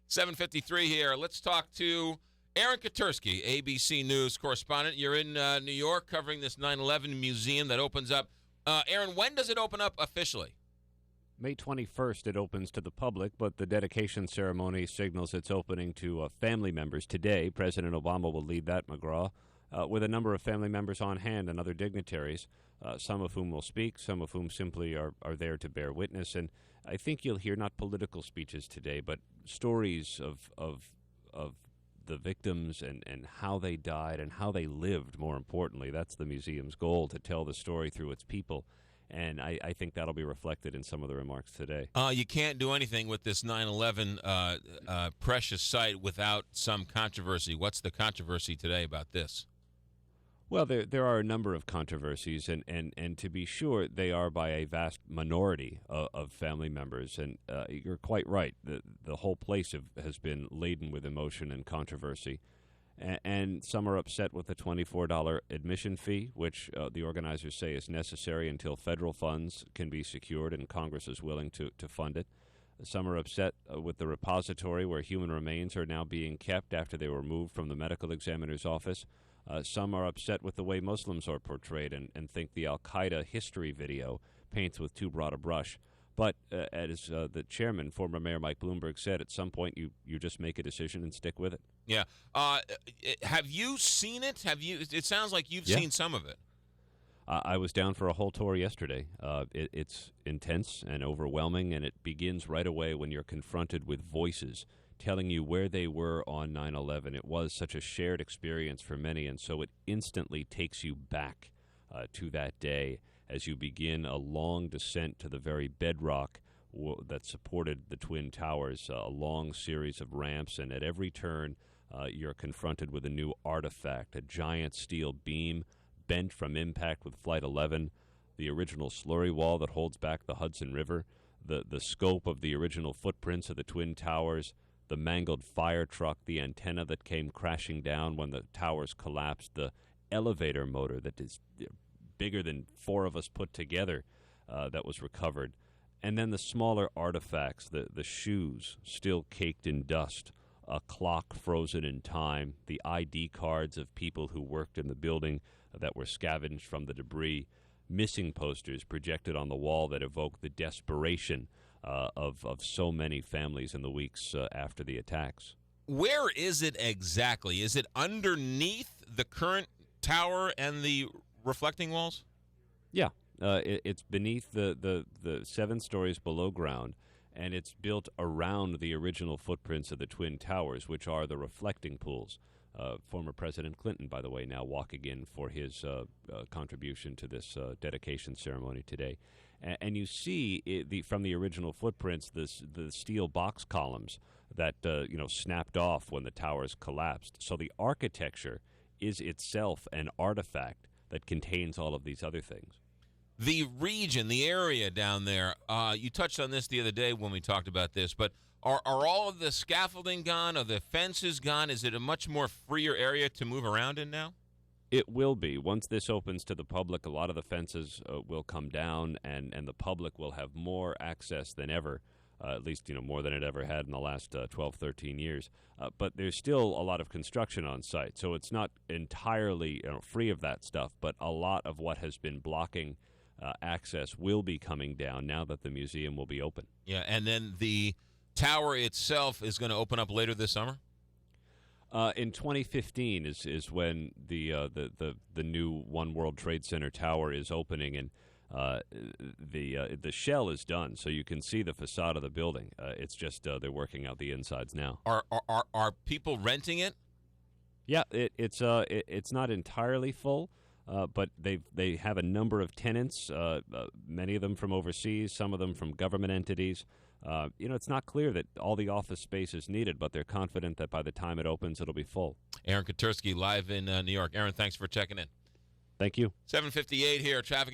7:53 here. Let's talk to Aaron Katersky, ABC News correspondent. You're in New York covering this 9/11 museum that opens up. Aaron, when does it open up officially? May 21st it opens to the public, but the dedication ceremony signals its opening to family members today. President Obama will lead that, McGraw, with a number of family members on hand and other dignitaries, some of whom will speak, some of whom simply are there to bear witness. And I think you'll hear not political speeches today, but stories of the victims and how they died and how they lived, more importantly. That's the museum's goal, to tell the story through its people. And I think that'll be reflected in some of the remarks today. You can't do anything with this 9/11 precious site without some controversy. What's the controversy today about this? Well, there are a number of controversies, and to be sure, they are by a vast minority of family members. And you're quite right. The whole place has been laden with emotion and controversy. And some are upset with the $24 admission fee, which the organizers say is necessary until federal funds can be secured and Congress is willing to fund it. Some are upset with the repository where human remains are now being kept after they were moved from the medical examiner's office. Some are upset with the way Muslims are portrayed and think the al-Qaeda history video paints with too broad a brush. But as the chairman, former Mayor Mike Bloomberg, said, at some point you just make a decision and stick with it. Yeah. Have you seen it? It sounds like you've seen some of it. I was down for a whole tour yesterday. It's intense and overwhelming, and it begins right away when you're confronted with voices telling you where they were on 9/11. It was such a shared experience for many, and so it instantly takes you back to that day as you begin a long descent to the very bedrock that supported the Twin Towers, a long series of ramps, and at every turn you're confronted with a new artifact, a giant steel beam bent from impact with Flight 11, the original slurry wall that holds back the Hudson River, the scope of the original footprints of the Twin Towers, the mangled fire truck, the antenna that came crashing down when the towers collapsed, the elevator motor that is bigger than four of us put together that was recovered, and then the smaller artifacts, the shoes still caked in dust, a clock frozen in time, the ID cards of people who worked in the building that were scavenged from the debris, missing posters projected on the wall that evoke the desperation of so many families in the weeks after the attacks. Where is it exactly? Is it underneath the current tower and the reflecting walls? Yeah, it's beneath the 7 stories below ground, and it's built around the original footprints of the Twin Towers, which are the reflecting pools. Former President Clinton, by the way, now walking in for his contribution to this dedication ceremony today. And you see from the original footprints the steel box columns that snapped off when the towers collapsed. So the architecture is itself an artifact that contains all of these other things. The region, the area down there, you touched on this the other day when we talked about this, but are all of the scaffolding gone? Are the fences gone? Is it a much more freer area to move around in now? It will be. Once this opens to the public, a lot of the fences will come down, and the public will have more access than ever, at least more than it ever had in the last 12, 13 years. But there's still a lot of construction on site, so it's not entirely free of that stuff, but a lot of what has been blocking access will be coming down now that the museum will be open. Yeah, and then the tower itself is going to open up later this summer? In 2015 is when the new One World Trade Center tower is opening, and the shell is done, so you can see the facade of the building. It's just they're working out the insides now. Are people renting it? Yeah, it's not entirely full. But they have a number of tenants, many of them from overseas, some of them from government entities. It's not clear that all the office space is needed, but they're confident that by the time it opens, it'll be full. Aaron Katersky live in New York. Aaron, thanks for checking in. Thank you. 7:58 here. Traffic